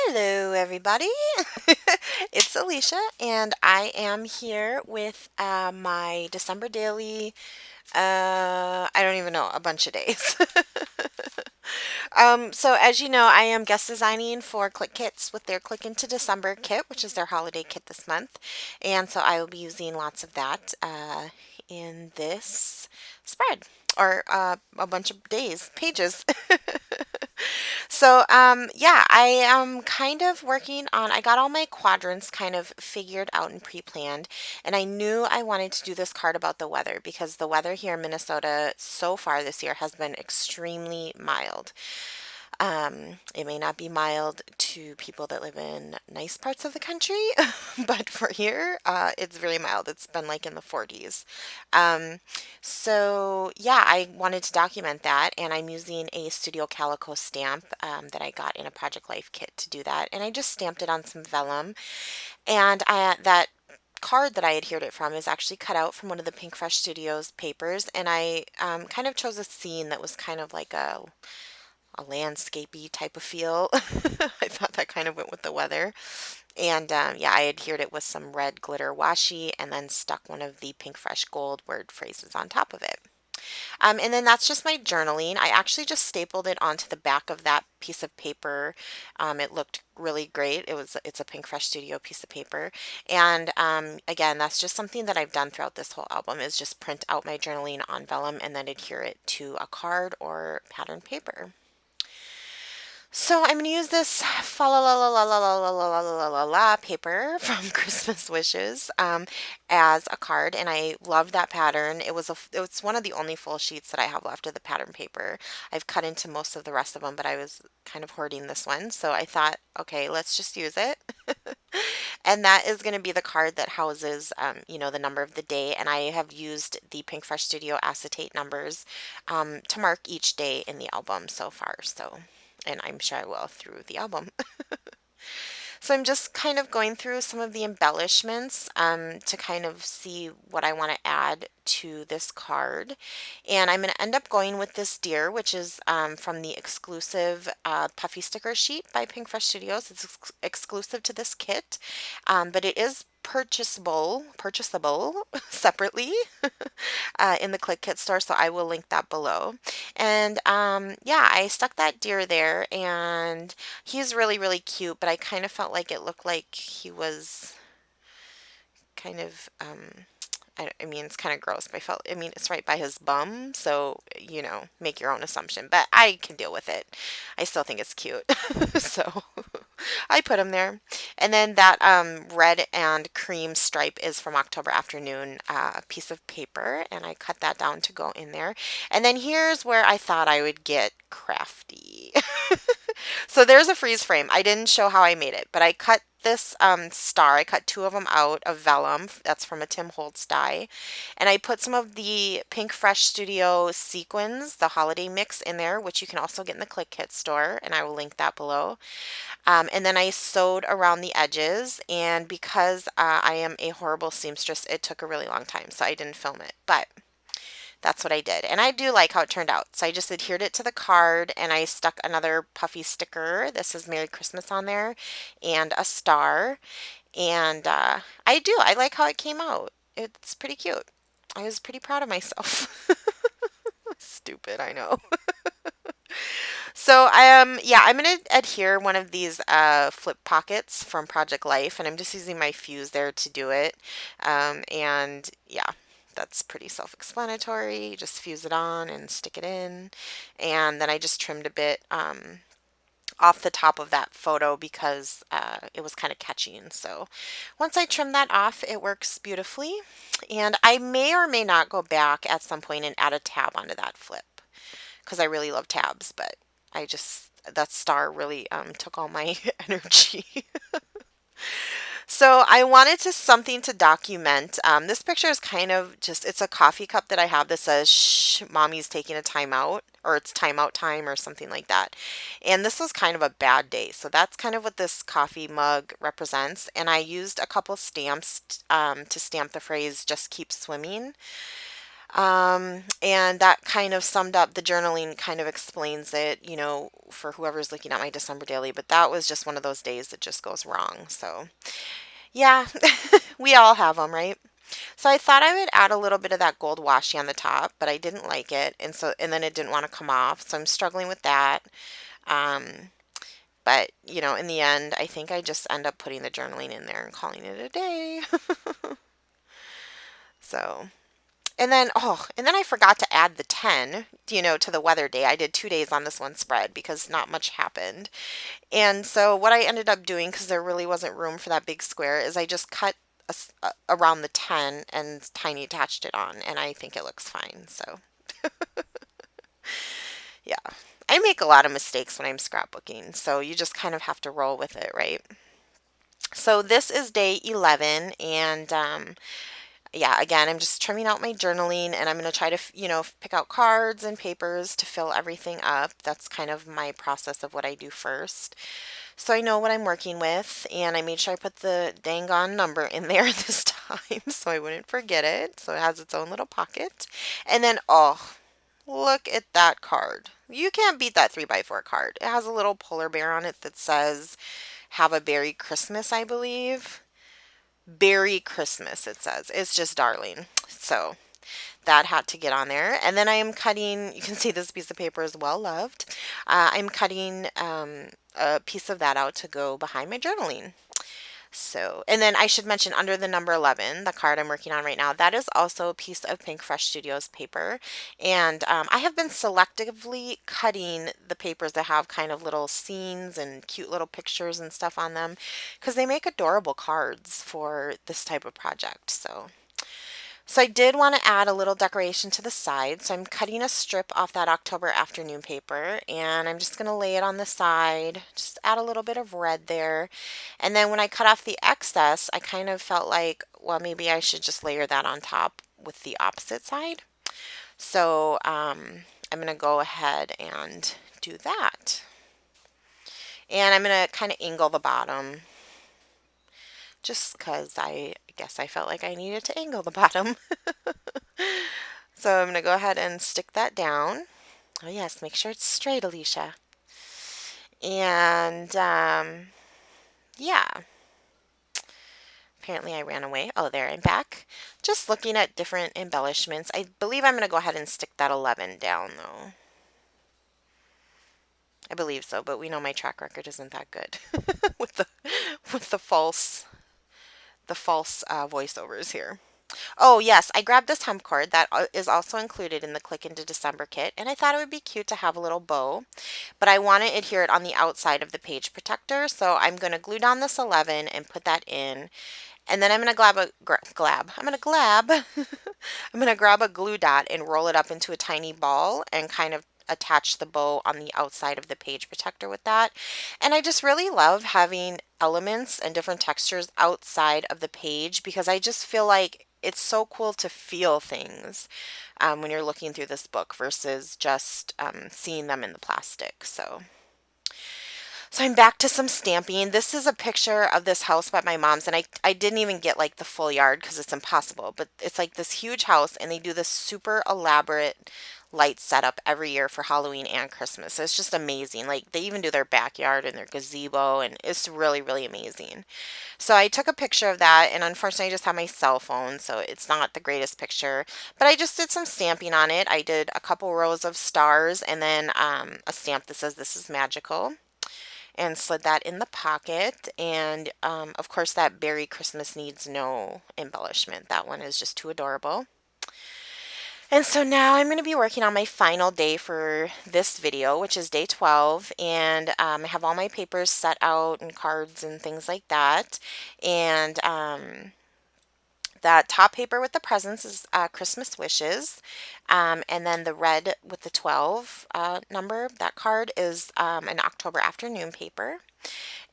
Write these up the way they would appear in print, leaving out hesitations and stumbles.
Hello, everybody. It's Alicia, and I am here with my December daily. I don't even know, a bunch of days. So as you know, I am guest designing for Clique Kits with their Click into December kit, which is their holiday kit this month, and so I will be using lots of that in this spread or a bunch of pages. So yeah, I am kind of working on, I got all my quadrants kind of figured out and pre-planned, and I knew I wanted to do this card about the weather because the weather here in Minnesota so far this year has been extremely mild. It may not be mild to people that live in nice parts of the country, but for here, it's very mild. It's been like in the 40s. Um, so yeah, I wanted to document that, and I'm using a Studio Calico stamp that I got in a Project Life kit to do that, and I just stamped it on some vellum, and that card that I adhered it from is actually cut out from one of the Pinkfresh Studios papers, and I kind of chose a scene that was kind of like a landscapey type of feel. I thought that kind of went with the weather. And yeah, I adhered it with some red glitter washi and then stuck one of the Pink Fresh Gold word phrases on top of it. And then that's just my journaling. I actually just stapled it onto the back of that piece of paper. It looked really great. It's a Pink Fresh Studio piece of paper. And again, that's just something that I've done throughout this whole album is just print out my journaling on vellum and then adhere it to a card or pattern paper. So I'm going to use this fa la la la la la la la la la la la paper from Christmas Wishes as a card, and I love that pattern. It's one of the only full sheets that I have left of the pattern paper. I've cut into most of the rest of them, but I was kind of hoarding this one, so I thought, okay, let's just use it. And that is going to be the card that houses, the number of the day, and I have used the Pink Fresh Studio acetate numbers to mark each day in the album so far. So and I'm sure I will through the album. So I'm just kind of going through some of the embellishments to kind of see what I want to add to this card. And I'm going to end up going with this deer, which is from the exclusive puffy sticker sheet by Pinkfresh Studios. It's exclusive to this kit, but it is purchasable separately in the Click Kit store, so I will link that below. And yeah, I stuck that deer there, and he's really, really cute, but I kind of felt like it looked like he was kind of, I mean, it's kind of gross, but I mean, it's right by his bum, so, make your own assumption, but I can deal with it. I still think it's cute. So I put him there. And then that red and cream stripe is from October Afternoon, piece of paper, and I cut that down to go in there. And then here's where I thought I would get crafty. So there's a freeze frame. I didn't show how I made it, but I cut this star. I cut two of them out of vellum. That's from a Tim Holtz die. And I put some of the Pink Fresh Studio sequins, the holiday mix in there, which you can also get in the Click Kit store, and I will link that below. And then I sewed around the edges, and because I am a horrible seamstress, it took a really long time, so I didn't film it. But that's what I did. And I do like how it turned out. So I just adhered it to the card and I stuck another puffy sticker. This is Merry Christmas on there and a star. And I like how it came out. It's pretty cute. I was pretty proud of myself. Stupid, I know. So yeah, I'm gonna adhere one of these flip pockets from Project Life, and I'm just using my fuse there to do it. And yeah, that's pretty self-explanatory. You just fuse it on and stick it in, and then I just trimmed a bit off the top of that photo because it was kind of catching. So once I trim that off, it works beautifully. And I may or may not go back at some point and add a tab onto that flip because I really love tabs, but that star really took all my energy. So I wanted something to document. This picture is kind of just, it's a coffee cup that I have that says, shh, mommy's taking a timeout, or it's timeout time or something like that. And this was kind of a bad day. So that's kind of what this coffee mug represents. And I used a couple stamps to stamp the phrase, just keep swimming. And that kind of summed up the journaling, kind of explains it, for whoever's looking at my December daily. But that was just one of those days that just goes wrong. So, yeah, we all have them, right? So I thought I would add a little bit of that gold washi on the top, but I didn't like it, and then it didn't want to come off. So I'm struggling with that. Um, but in the end, I think I just end up putting the journaling in there and calling it a day. So. And then I forgot to add the 10, to the weather day. I did 2 days on this one spread because not much happened. And so what I ended up doing, because there really wasn't room for that big square, is I just cut around the 10 and tiny attached it on, and I think it looks fine. So yeah, I make a lot of mistakes when I'm scrapbooking, so you just kind of have to roll with it, right? So this is day 11, and yeah, again, I'm just trimming out my journaling, and I'm going to try to, pick out cards and papers to fill everything up. That's kind of my process of what I do first. So I know what I'm working with, and I made sure I put the dang on number in there this time so I wouldn't forget it. So it has its own little pocket. And then, oh, look at that card. You can't beat that 3x4 card. It has a little polar bear on it that says, "Have a Berry Christmas," I believe. Berry Christmas, it says. It's just darling. So that had to get on there. And then I am cutting, you can see this piece of paper is well loved. I'm cutting a piece of that out to go behind my journaling. So, and then I should mention under the number 11, the card I'm working on right now, that is also a piece of Pinkfresh Studios paper. And I have been selectively cutting the papers that have kind of little scenes and cute little pictures and stuff on them because they make adorable cards for this type of project. So I did want to add a little decoration to the side. So I'm cutting a strip off that October afternoon paper, and I'm just going to lay it on the side, just add a little bit of red there. And then when I cut off the excess, I kind of felt like, well, maybe I should just layer that on top with the opposite side. So I'm going to go ahead and do that. And I'm going to kind of angle the bottom just because I guess I felt like I needed to angle the bottom. So I'm going to go ahead and stick that down. Oh yes, make sure it's straight, Alicia. And yeah, apparently I ran away. Oh, there, I'm back. Just looking at different embellishments. I believe I'm going to go ahead and stick that 11 down though. I believe so, but we know my track record isn't that good with the false voiceovers here. Oh, yes, I grabbed this hemp cord that is also included in the Click into December kit, and I thought it would be cute to have a little bow, but I want to adhere it on the outside of the page protector, so I'm going to glue down this 11 and put that in, and then I'm going to I'm going to grab a glue dot and roll it up into a tiny ball and kind of attach the bow on the outside of the page protector with that. And I just really love having elements and different textures outside of the page because I just feel like it's so cool to feel things when you're looking through this book versus just seeing them in the plastic. So I'm back to some stamping. This is a picture of this house by my mom's, and I didn't even get like the full yard because it's impossible, but it's like this huge house, and they do this super elaborate light setup every year for Halloween and Christmas. It's just amazing. Like they even do their backyard and their gazebo, and it's really, really amazing. So I took a picture of that, and unfortunately I just have my cell phone, so it's not the greatest picture, but I just did some stamping on it. I did a couple rows of stars and then a stamp that says "This is magical," and slid that in the pocket. And of course, that berry Christmas needs no embellishment. That one is just too adorable. And so now I'm going to be working on my final day for this video, which is day 12. And I have all my papers set out and cards and things like that. And that top paper with the presents is Christmas Wishes. And then the red with the 12 number, that card is an October afternoon paper.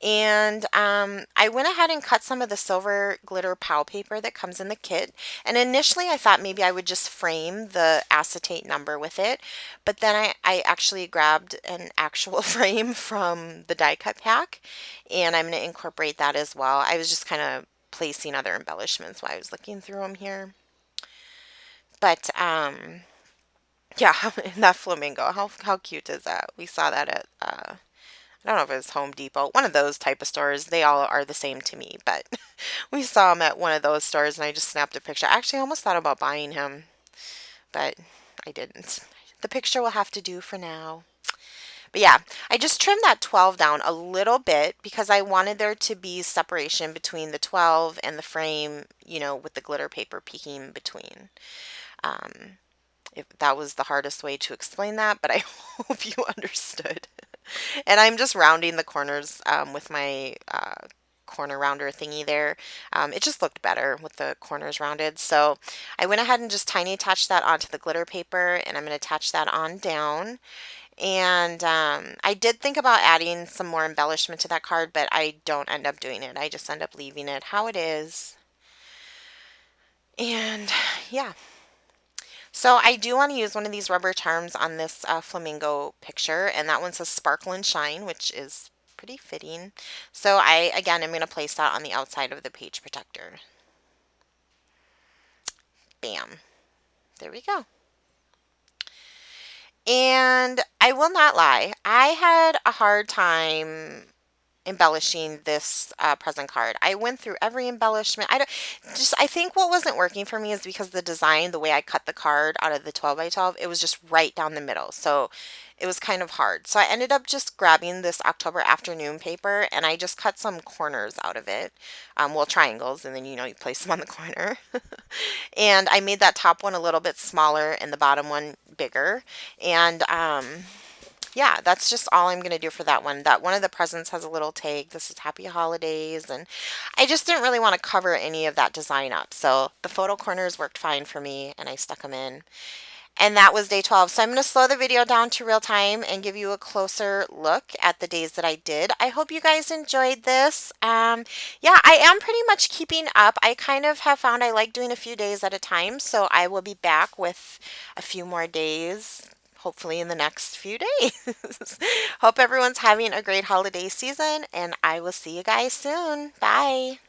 And I went ahead and cut some of the silver glitter POW paper that comes in the kit. And initially I thought maybe I would just frame the acetate number with it. But then I actually grabbed an actual frame from the die cut pack. And I'm going to incorporate that as well. I was just kind of placing other embellishments while I was looking through them here. But yeah, that flamingo. How cute is that? We saw that at I don't know if it was Home Depot, one of those type of stores. They all are the same to me, but we saw him at one of those stores and I just snapped a picture. Actually, I almost thought about buying him, but I didn't. The picture will have to do for now. But yeah, I just trimmed that 12 down a little bit because I wanted there to be separation between the 12 and the frame, with the glitter paper peeking between. Um, if that was the hardest way to explain that, but I hope you understood. And I'm just rounding the corners with my corner rounder thingy there. It just looked better with the corners rounded. So I went ahead and just tiny attached that onto the glitter paper, and I'm going to attach that on down. And I did think about adding some more embellishment to that card, but I don't end up doing it. I just end up leaving it how it is. And yeah. So I do want to use one of these rubber charms on this flamingo picture, and that one says Sparkle and Shine, which is pretty fitting. So again, I'm going to place that on the outside of the page protector. Bam. There we go. And I will not lie, I had a hard time embellishing this present card. I went through every embellishment. I think what wasn't working for me is because the design, the way I cut the card out of the 12 by 12, it was just right down the middle. So it was kind of hard. So I ended up just grabbing this October afternoon paper and I just cut some corners out of it. Well, triangles, and then you place them on the corner. And I made that top one a little bit smaller and the bottom one bigger. And yeah, that's just all I'm going to do for that one. That one of the presents has a little tag. This is Happy Holidays. And I just didn't really want to cover any of that design up. So the photo corners worked fine for me and I stuck them in. And that was day 12. So I'm going to slow the video down to real time and give you a closer look at the days that I did. I hope you guys enjoyed this. Yeah, I am pretty much keeping up. I kind of have found I like doing a few days at a time. So I will be back with a few more days, hopefully in the next few days. Hope everyone's having a great holiday season, and I will see you guys soon. Bye.